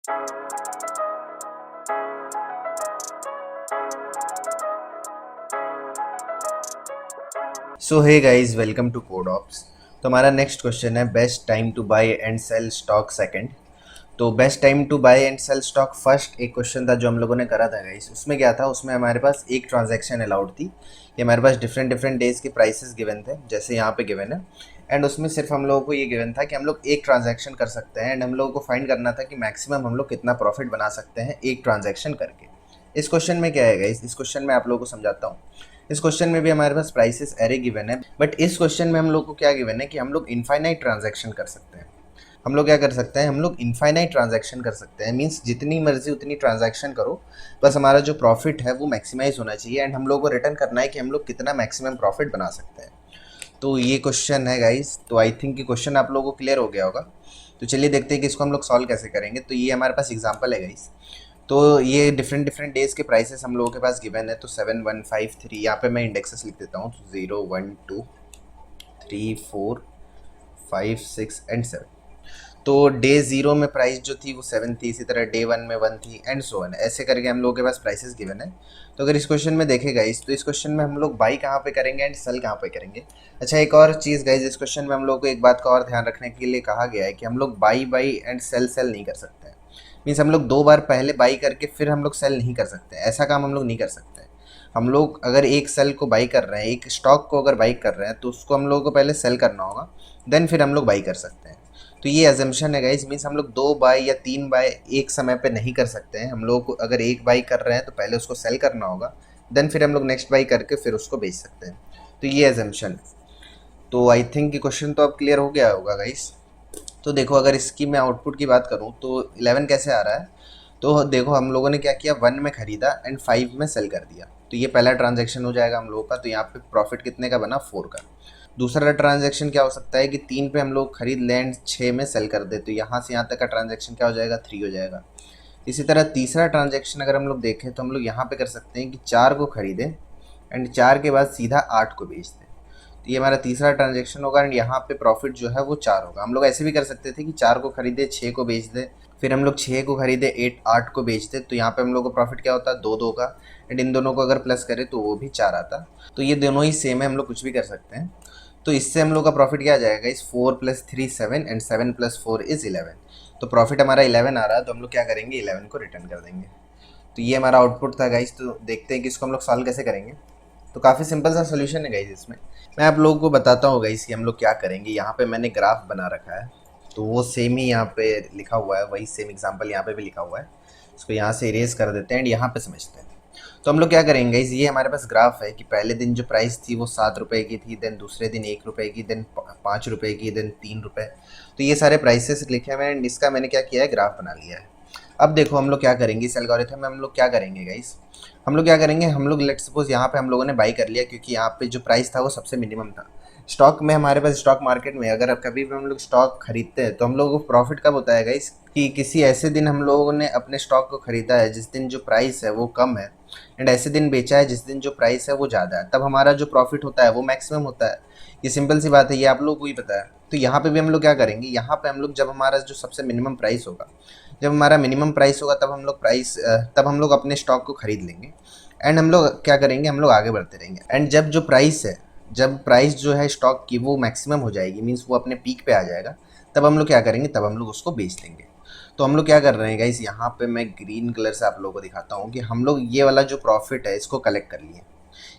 So hey guys, welcome to code ops. तो हमारा next question है best time to buy and sell stock second. तो best time to buy and sell stock first एक question था जो हम लोगों ने करा था गाइस। उसमें क्या था, उसमें हमारे पास एक ट्रांजैक्शन अलाउड थी। ये हमारे पास डिफरेंट डिफरेंट डेज के प्राइसेस गिवन थे, जैसे यहाँ पे गिवन है। एंड उसमें सिर्फ हम लोगों को ये गिवन था कि हम लोग एक ट्रांजैक्शन कर सकते हैं, एंड हम लोगों को फाइंड करना था कि मैक्सिमम हम लोग कितना प्रॉफिट बना सकते हैं एक ट्रांजैक्शन करके। इस क्वेश्चन में क्या है गाइस, इस क्वेश्चन में आप लोगों को समझाता हूँ। इस क्वेश्चन में भी हमारे पास प्राइसेस एरे गिवन है, बट इस क्वेश्चन में हम लोग को क्या गिवन है कि हम लोग इनफाइनाइट ट्रांजैक्शन कर सकते हैं। हम लोग क्या कर सकते हैं, हम लोग इनफाइनाइट ट्रांजैक्शन कर सकते हैं। मींस जितनी मर्जी उतनी ट्रांजैक्शन करो, बस हमारा जो प्रॉफिट है वो मैक्सिमाइज होना चाहिए, एंड हम लोग को रिटर्न करना है कि हम लोग कितना मैक्सिमम प्रॉफिट बना सकते हैं। तो ये क्वेश्चन है गाइस। तो आई थिंक कि क्वेश्चन आप लोगों को क्लियर हो गया होगा। तो चलिए देखते हैं कि इसको हम लोग सॉल्व कैसे करेंगे। तो ये हमारे पास एग्जाम्पल है गाइस। तो ये डिफरेंट डिफरेंट डेज के प्राइसेस हम लोगों के पास गिवन है। तो 7, 1, 5, 3, यहाँ पे मैं इंडेक्सेस लिख देता हूँ। 0, 1, 2, 3, 4, 5, 6 एंड 7। तो डे 0 में प्राइस जो थी वो 7 थी, इसी तरह डे 1 में 1 थी, एंड सो ऑन। ऐसे करके हम लोगों के पास प्राइसेस गिवन है। तो अगर इस क्वेश्चन में देखें गाइस, तो इस क्वेश्चन में हम लोग बाई कहाँ पे करेंगे एंड सेल कहाँ पे करेंगे। अच्छा, एक और चीज़ गाइस, इस क्वेश्चन में हम लोग को एक बात का और ध्यान रखने के लिए कहा गया है कि हम लोग buy buy and sell sell नहीं कर सकते हैं। मीन्स हम लोग 2 बार पहले बाई करके फिर हम लोग सेल नहीं कर सकते, ऐसा काम हम लोग नहीं कर सकते। हम लोग अगर एक सेल को बाई कर रहे हैं, एक स्टॉक को अगर बाई कर रहे हैं, तो उसको हम लोगों को पहले सेल करना होगा, देन फिर हम लोग बाई कर सकते हैं। तो ये एजम्पशन है गाइस। मीन्स हम लोग 2 बाई या 3 बाई एक समय पे नहीं कर सकते हैं। हम लोग अगर एक बाई कर रहे हैं तो पहले उसको सेल करना होगा, देन फिर हम लोग नेक्स्ट बाई करके फिर उसको बेच सकते हैं। तो ये एजम्पशन है। तो आई थिंक कि क्वेश्चन तो अब क्लियर हो गया होगा गाइस। तो देखो, अगर इसकी मैं आउटपुट की बात करूँ तो 11 कैसे आ रहा है। तो देखो, हम लोगों ने क्या किया, 1 में खरीदा एंड 5 में सेल कर दिया। तो ये पहला ट्रांजैक्शन हो जाएगा हम लोगों का। तो यहाँ पे प्रॉफिट कितने का बना, 4 का। दूसरा ट्रांजैक्शन क्या हो सकता है कि 3 पे हम लोग खरीद लें एंड 6 में सेल कर दे। तो यहाँ से यहाँ तक का ट्रांजैक्शन क्या हो जाएगा, 3 हो जाएगा। इसी तरह तीसरा ट्रांजैक्शन अगर हम लोग देखें तो हम लोग यहाँ पे कर सकते हैं कि 4 को खरीदें एंड 4 के बाद सीधा 8 को बेच दें। तो ये हमारा तीसरा ट्रांजैक्शन होगा, एंड यहाँ पे प्रॉफिट जो है वो 4 होगा। हम लोग ऐसे भी कर सकते थे कि 4 को खरीदे, 6 को बेच दे, फिर हम लोग 6 को खरीदे, 8 को बेच दे। तो यहाँ पे हम लोग को प्रॉफिट क्या होता है, 2 का। एंड इन दोनों को अगर प्लस करें तो वो भी 4 आता। तो ये दोनों ही सेम है, हम लोग कुछ भी कर सकते हैं। तो इससे हम लोग का प्रॉफिट क्या आ जाएगा, इस 4 + 3 7 एंड 7 + 4 इज 11। तो प्रॉफिट हमारा 11 आ रहा है, तो हम लोग क्या करेंगे, 11 को रिटर्न कर देंगे। तो ये हमारा आउटपुट था गाइस। तो देखते हैं कि इसको हम लोग सॉल्व कैसे करेंगे। तो काफ़ी सिंपल सा सोल्यूशन है गाइस इसमें। मैं आप लोगों को बताता हूँ गाइस कि हम लोग क्या करेंगे। यहाँ पे मैंने ग्राफ बना रखा है, तो वो सेम ही यहाँ पे लिखा हुआ है, वही सेम एग्जांपल यहाँ पे भी लिखा हुआ है। इसको यहाँ से इरेज कर देते हैं एंड यहाँ पे समझते हैं। तो हम लोग क्या करेंगे गाइस, ये हमारे पास ग्राफ है कि पहले दिन जो प्राइस थी वो 7 रुपये की थी, देन दूसरे दिन 1 रुपये की, देन 5 रुपये की, देन 3 रुपये। तो ये सारे प्राइसेस लिखे हुए हैं एंड इसका मैंने क्या किया है, ग्राफ बना लिया है। अब देखो हम लोग क्या करेंगे, इस एल्गोरिथम में हम लोग क्या करेंगे गाइस, हम लोग क्या करेंगे, हम लोग लेट्स सपोज यहाँ पे हम लोगों ने बाई कर लिया, क्योंकि यहाँ पे जो प्राइस था वो सबसे मिनिमम था। स्टॉक में हमारे पास, स्टॉक मार्केट में अगर कभी भी हम लोग स्टॉक खरीदते हैं तो हम लोगों को प्रॉफिट कब होता है गाइस, कि किसी ऐसे दिन हम लोगों ने अपने स्टॉक को खरीदा है जिस दिन जो प्राइस है वो कम है, एंड ऐसे दिन बेचा है जिस दिन जो प्राइस है वो ज़्यादा है, तब हमारा जो प्रॉफिट होता है वो मैक्सिमम होता है। ये सिंपल सी बात है, ये आप लोगों को ही पता है। तो यहाँ पे भी हम लोग क्या करेंगे, यहाँ पे हम लोग जब हमारा जो सबसे मिनिमम प्राइस होगा, जब हमारा मिनिमम प्राइस होगा तब हम लोग अपने स्टॉक को खरीद लेंगे, एंड हम लोग क्या करेंगे, हम लोग आगे बढ़ते रहेंगे। एंड जब जो प्राइस है, जब प्राइस जो है स्टॉक की वो मैक्सिमम हो जाएगी, मीन्स वो अपने पीक पे आ जाएगा, तब हम लोग क्या करेंगे, तब हम लोग उसको बेच देंगे। तो हम लोग क्या कर रहे हैं गाइस, यहाँ पे मैं ग्रीन कलर से आप लोगों को दिखाता हूँ कि हम लोग ये वाला जो प्रॉफिट है इसको कलेक्ट कर लिए।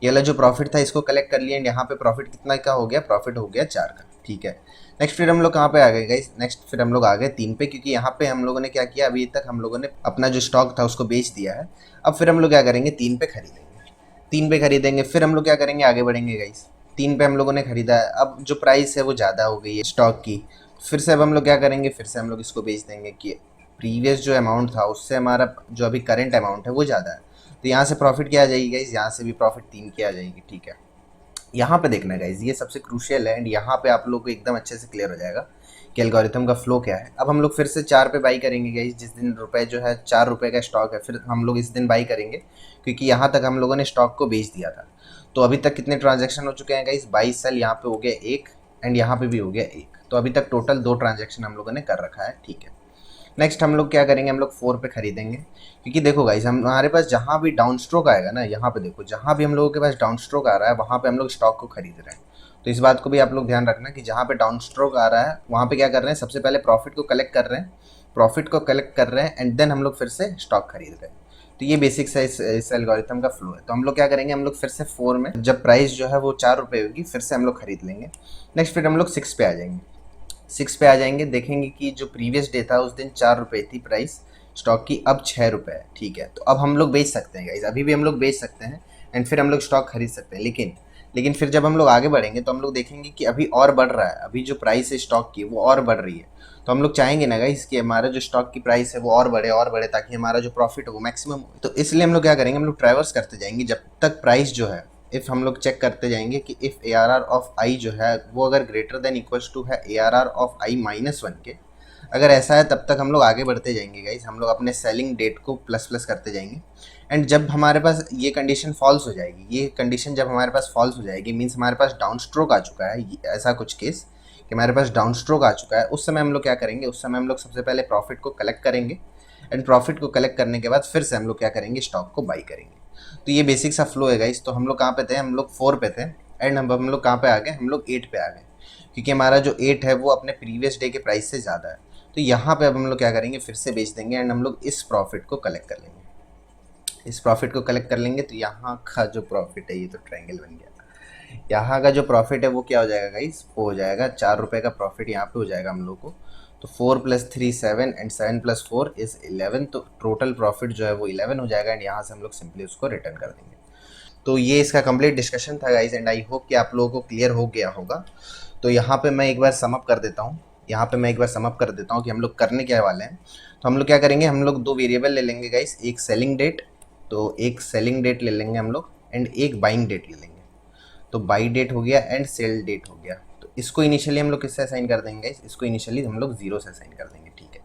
ये वाला जो प्रॉफिट था इसको कलेक्ट कर लिए, एंड यहाँ पे प्रॉफिट कितना का हो गया, प्रॉफिट हो गया 4 का। ठीक है। नेक्स्ट फिर हम लोग कहाँ पे आ गए गाइस, नेक्स्ट फिर हम लोग आ गए 3 पे, क्योंकि यहाँ पे हम लोगों ने क्या किया, अभी तक हम लोगों ने अपना जो स्टॉक था उसको बेच दिया है। अब फिर हम लोग क्या करेंगे, 3 पे खरीदेंगे। 3 पे खरीदेंगे, फिर हम लोग क्या करेंगे, आगे बढ़ेंगे गाइस। 3 पे हम लोगों ने खरीदा है, अब जो प्राइस है वो ज़्यादा हो गई है स्टॉक की। फिर से अब हम लोग क्या करेंगे, फिर से हम लोग इसको बेच देंगे कि प्रीवियस जो अमाउंट था उससे हमारा जो अभी करंट अमाउंट है वो ज़्यादा है। तो यहाँ से प्रॉफिट क्या आ जाएगी गाइस, यहाँ से भी प्रॉफिट 3 की आ जाएगी। ठीक है। यहाँ पे देखना गाइज, ये सबसे क्रूशियल है, एंड यहाँ पे आप लोग को एकदम अच्छे से क्लियर हो जाएगा कि एल्गोरिथम का फ्लो क्या है। अब हम लोग फिर से 4 पे बाई करेंगे गाइज, जिस दिन रुपए जो है 4 रुपये का स्टॉक है, फिर हम लोग इस दिन बाई करेंगे, क्योंकि यहाँ तक हम लोगों ने स्टॉक को बेच दिया था। तो अभी तक कितने ट्रांजेक्शन हो चुके हैं गाइज, 22 सेल यहाँ पे हो गया 1, एंड यहाँ पे भी हो गया 1। तो अभी तक टोटल 2 ट्रांजेक्शन हम लोगों ने कर रखा है। ठीक है। नेक्स्ट हम लोग क्या करेंगे, हम लोग 4 पे खरीदेंगे, क्योंकि देखो गाइस हमारे पास जहाँ भी डाउन स्ट्रोक आएगा ना, यहाँ पे देखो जहाँ भी हम लोगों के पास डाउन स्ट्रोक आ रहा है वहाँ पे हम लोग स्टॉक को खरीद रहे हैं। तो इस बात को भी आप लोग ध्यान रखना कि जहाँ पे डाउन स्ट्रोक आ रहा है वहाँ पे क्या कर रहे हैं, सबसे पहले प्रॉफिट को कलेक्ट कर रहे हैं, एंड देन हम लोग फिर से स्टॉक खरीद रहे हैं। तो ये बेसिक सा इस एल्गोरिथम का फ्लो है। तो हम लोग क्या करेंगे, हम लोग फिर से 4 में जब प्राइस जो है वो 4 रुपये होगी फिर से हम लोग खरीद लेंगे। नेक्स्ट फिर हम लोग 6 पे आ जाएंगे, 6 पे आ जाएंगे, देखेंगे कि जो प्रीवियस डे था उस दिन 4 रुपये थी प्राइस स्टॉक की, अब 6 रुपये है। ठीक है, तो अब हम लोग बेच सकते हैं गाइज, अभी भी हम लोग बेच सकते हैं एंड फिर हम लोग स्टॉक खरीद सकते हैं। लेकिन फिर जब हम लोग आगे बढ़ेंगे तो हम लोग देखेंगे कि अभी और बढ़ रहा है, अभी जो प्राइस है स्टॉक की वो और बढ़ रही है। तो हम लोग चाहेंगे ना गाइस कि हमारा जो स्टॉक की प्राइस है वो और बढ़े ताकि हमारा जो प्रॉफिट है वो मैक्सिमम हो। तो इसलिए हम लोग क्या करेंगे, हम लोग ट्रैवर्स करते जाएंगे जब तक प्राइस जो है, इफ़ हम लोग चेक करते जाएंगे कि if a are are of i जो है वो अगर ग्रेटर देन इक्वल्स टू है a are are of i minus 1 के, अगर ऐसा है तब तक हम लोग आगे बढ़ते जाएंगे गाइस, हम लोग अपने सेलिंग डेट को प्लस प्लस करते जाएंगे। एंड जब हमारे पास ये कंडीशन फॉल्स हो जाएगी, ये कंडीशन जब हमारे पास फॉल्स हो जाएगी मीन्स हमारे पास डाउन स्ट्रोक आ चुका है, ऐसा कुछ केस कि हमारे पास डाउन स्ट्रोक आ चुका है, उस समय हम लोग क्या करेंगे, उस समय हम लोग सबसे पहले प्रॉफिट को कलेक्ट करेंगे एंड प्रॉफिट को कलेक्ट करने के बाद फिर से हम लोग क्या करेंगे, स्टॉक को बाई करेंगे। तो ये बेसिक सा फ्लो है गाइस। तो हम लोग कहाँ पे थे, हम लोग 4 पे थे एंड हम लोग कहाँ पे आ गए, हम लोग 8 पे आ गए, क्योंकि हमारा जो 8 है वो अपने प्रीवियस डे के प्राइस से ज़्यादा है। तो यहाँ पे अब हम लोग क्या करेंगे, फिर से बेच देंगे एंड हम लोग इस प्रॉफिट को कलेक्ट कर लेंगे, इस प्रॉफिट को कलेक्ट कर लेंगे। तो यहाँ का जो प्रॉफिट है, ये तो ट्रायंगल बन गया, यहाँ का जो प्रॉफिट है वो क्या हो जाएगा गाइस, वो हो जाएगा 4 रुपये का प्रॉफिट यहाँ पे हो जाएगा हम लोग को। तो 4 + 3 7 एंड 7 + 4 इज़ 11, तो टोटल प्रॉफिट जो है वो 11 हो जाएगा एंड यहाँ से हम लोग सिंपली उसको रिटर्न कर देंगे। तो ये इसका कंप्लीट डिस्कशन था गाइस एंड आई होप कि आप लोगों को क्लियर हो गया होगा। तो यहाँ पे मैं एक बार समअप कर देता हूँ, कि हम लोग करने क्या वाले हैं। तो हम लोग क्या करेंगे, हम लोग 2 वेरिएबल ले लेंगे गाइस, एक सेलिंग डेट, तो एक सेलिंग डेट ले लेंगे हम लोग एंड एक बाइंग डेट ले लेंगे। तो बाई डेट हो गया एंड सेल डेट हो गया। तो इसको इनिशियली हम लोग किससे असाइन कर देंगे गाइस, इसको इनिशियली हम लोग 0 से असाइन कर देंगे। ठीक है,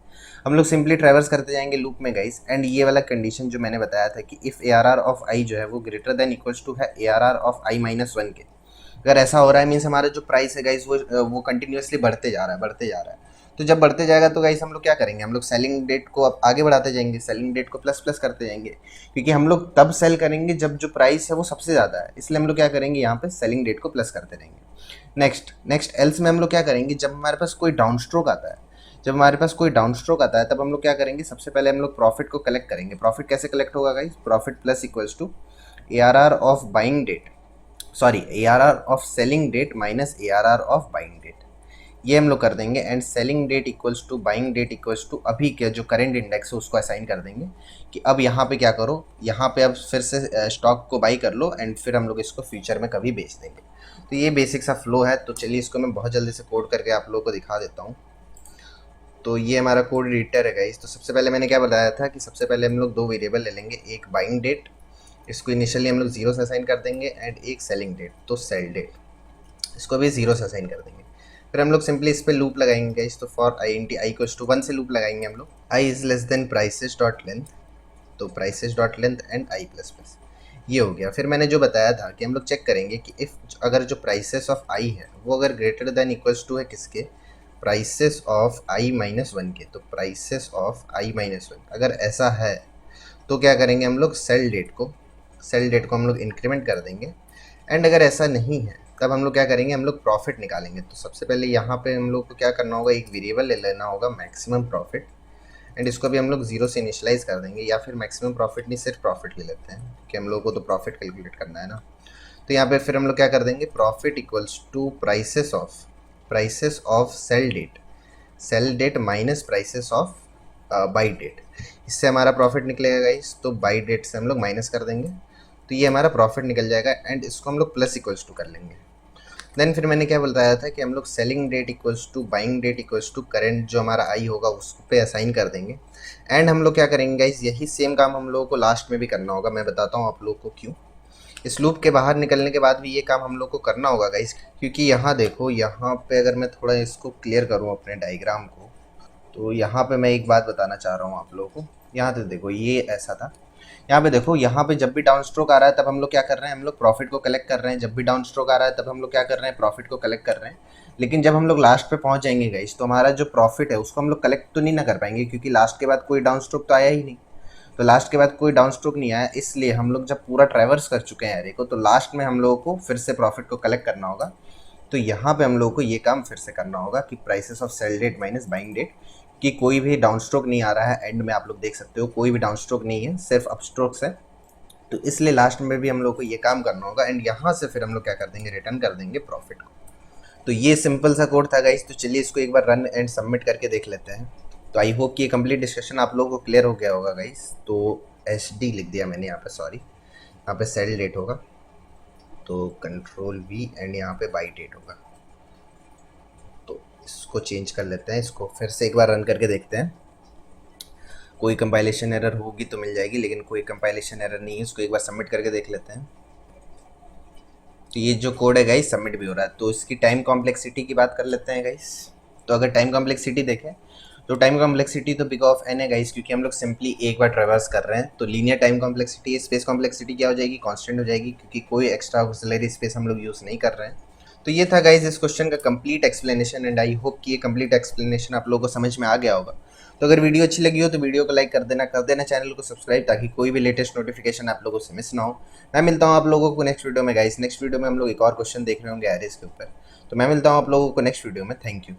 हम लोग सिंपली ट्रैवर्स करते जाएंगे लूप में गाइस एंड ये वाला कंडीशन जो मैंने बताया था कि if a are are of i जो है वो ग्रेटर देन इक्वल्स टू है a are are of i minus 1 के, अगर ऐसा हो रहा है मीन्स हमारा जो प्राइस है गाइस वो कंटिन्यूसली बढ़ते जा रहा है। तो जब बढ़ते जाएगा तो गाइस हम लोग क्या करेंगे, हम लोग सेलिंग डेट को अब आगे बढ़ाते जाएंगे, सेलिंग डेट को प्लस प्लस करते जाएंगे, क्योंकि हम लोग तब सेल करेंगे जब जो प्राइस है वो सबसे ज़्यादा है, इसलिए हम लोग क्या करेंगे, यहाँ पे सेलिंग डेट को प्लस करते रहेंगे। नेक्स्ट एल्स में हम लोग क्या करेंगे, जब हमारे पास कोई डाउन स्ट्रोक आता है, तब हम लोग क्या करेंगे, सबसे पहले हम लोग प्रॉफिट को कलेक्ट करेंगे। प्रॉफिट कैसे कलेक्ट होगा guys, profit plus equals to A are are of buying date, A are are of selling date minus A are are of buying date, ये हम लोग कर देंगे and selling date equals to buying date equals to अभी के जो current index है उसको असाइन कर देंगे कि अब यहाँ पे क्या करो, यहाँ पे अब फिर से स्टॉक को बाई कर लो एंड फिर हम लोग इसको फ्यूचर में कभी बेच देंगे। तो ये बेसिक सा फ्लो है। तो चलिए इसको मैं बहुत जल्दी से कोड करके आप लोगों को दिखा देता हूँ। तो ये हमारा कोड एडिटर है गाइस। तो सबसे पहले मैंने क्या बताया था कि सबसे पहले हम लोग 2 वेरिएबल ले लेंगे, एक बाइंग डेट, इसको इनिशियली हम लोग 0 से असाइन कर देंगे एंड एक सेलिंग डेट, तो सेल डेट, इसको भी 0 से असाइन कर देंगे। फिर हम लोग सिंपली इस पे लूप लगाएंगे गाइस। तो for i int i equals to 1 से लूप लगाएंगे हम लोग, i is less than prices dot length, तो prices dot length and i plus plus, ये हो गया। फिर मैंने जो बताया था कि हम लोग चेक करेंगे कि इफ़ अगर जो प्राइसेस ऑफ आई है वो अगर ग्रेटर देन इक्वल्स टू है किसके, प्राइसेस ऑफ आई माइनस 1 के, तो प्राइसेस ऑफ आई माइनस 1 अगर ऐसा है तो क्या करेंगे हम लोग, सेल डेट को हम लोग इंक्रीमेंट कर देंगे एंड अगर ऐसा नहीं है तब हम लोग क्या करेंगे, हम लोग प्रॉफिट निकालेंगे। तो सबसे पहले यहाँ पे हम लोग को क्या करना होगा, एक वेरिएबल ले लेना होगा मैक्सिमम प्रॉफिट एंड इसको भी हम लोग 0 से इनिशियलाइज कर देंगे, या फिर मैक्सिमम प्रॉफिट नहीं सिर्फ प्रॉफिट ले लेते हैं कि हम लोग को तो प्रॉफिट कैलकुलेट करना है ना। तो यहाँ पे फिर हम लोग क्या कर देंगे, profit equals to prices of sell date minus prices of buy date, इससे हमारा प्रॉफिट निकलेगा गाइस। तो बाई डेट से हम लोग माइनस कर देंगे तो ये हमारा प्रॉफिट निकल जाएगा एंड इसको हम लोग प्लस इक्वल्स टू कर लेंगे। देन फिर मैंने क्या बताया था कि हम लोग selling date equals to buying date equals to current जो हमारा आई होगा उस पे असाइन कर देंगे एंड हम लोग क्या करेंगे गाइस, यही सेम काम हम लोगों को लास्ट में भी करना होगा। मैं बताता हूँ आप लोगों को क्यों। इस लूप के बाहर निकलने के बाद भी ये काम हम लोग को करना होगा गाइस, क्योंकि यहाँ देखो, यहाँ पे अगर मैं थोड़ा इसको क्लियर करूँ अपने डायग्राम को, तो यहाँ पे मैं एक बात बताना चाह रहा हूँ आप लोगों को। यहाँ पे देखो ये ऐसा था, यहाँ पे देखो, यहाँ पे जब भी डाउन स्ट्रोक आ रहा है तब हम लोग क्या कर रहे हैं, हम लोग प्रॉफिट को कलेक्ट कर रहे हैं, जब भी डाउन स्ट्रोक आ रहा है तब हम लोग क्या कर रहे हैं, प्रॉफिट को कलेक्ट कर रहे हैं। लेकिन जब हम लोग लास्ट पे पहुंच जाएंगे गाइस तो हमारा जो प्रॉफिट है उसको हम लोग कलेक्ट तो नहीं ना कर पाएंगे, क्योंकि लास्ट के बाद कोई डाउन स्ट्रोक तो आया ही नहीं। तो लास्ट के बाद कोई डाउन स्ट्रोक नहीं आया, इसलिए हम लोग जब पूरा ट्रैवर्स कर चुके हैं एरे को, तो लास्ट में हम लोगों को फिर से प्रॉफिट को कलेक्ट करना होगा। तो यहाँ पे हम लोगों को ये काम फिर से करना होगा कि prices of sell date minus buying date, कि कोई भी डाउन स्ट्रोक नहीं आ रहा है एंड में, आप लोग देख सकते हो कोई भी डाउन स्ट्रोक नहीं है, सिर्फ अप स्ट्रोक्स है। तो इसलिए लास्ट में भी हम लोग को ये काम करना होगा एंड यहाँ से फिर हम लोग क्या कर देंगे, रिटर्न कर देंगे प्रॉफिट को। तो ये सिंपल सा कोड था गाइस। तो चलिए इसको एक बार रन एंड सबमिट करके देख लेते हैं। तो आई होप कि ये कंप्लीट डिस्कशन आप लोगों को क्लियर हो गया होगा गाइस। तो एच डी लिख दिया मैंने यहाँ पे, सॉरी, यहाँ पे सेल डेट होगा तो कंट्रोल वी एंड यहाँ पे बाई डेट होगा। तो इसको चेंज कर लेते हैं, इसको फिर से एक बार रन करके देखते हैं। कोई कंपाइलेशन एरर होगी तो मिल जाएगी, लेकिन कोई कंपाइलेशन एरर नहीं है। इसको एक बार सबमिट करके देख लेते हैं। तो ये जो कोड है गाइस सबमिट भी हो रहा है। तो इसकी टाइम कॉम्प्लेक्सिटी की बात कर लेते हैं गाइस। तो अगर टाइम कॉम्प्लेक्सिटी देखें तो टाइम कॉम्प्लेक्सिटी तो बिग ऑफ एन है गाइस, क्योंकि हम लोग सिंपली एक बार ट्रेवर्स कर रहे हैं। तो linear time complexity, space complexity क्या हो जाएगी, कांस्टेंट हो जाएगी, क्योंकि कोई एक्स्ट्रा ऑक्सिलरी स्पेस हम लोग यूज़ नहीं कर रहे हैं। तो ये था गाइस इस क्वेश्चन का complete explanation and I hope कि ये कंप्लीट एक्सप्लेनेशन आप लोगों को समझ में आ गया होगा। तो अगर वीडियो अच्छी लगी हो तो वीडियो को लाइक कर देना चैनल को सब्सक्राइब, ताकि कोई भी लेटेस्ट नोटिफिकेशन आप लोगों से मिस ना हो। मैं मिलता हूँ आप लोगों को नेक्स्ट वीडियो में गाइस। नेक्स्ट वीडियो में हम लोग एक और क्वेश्चन देख रहे होंगे एरेस के ऊपर। तो मैं मिलता हूँ आप लोगों को नेक्स्ट वीडियो में। Thank you.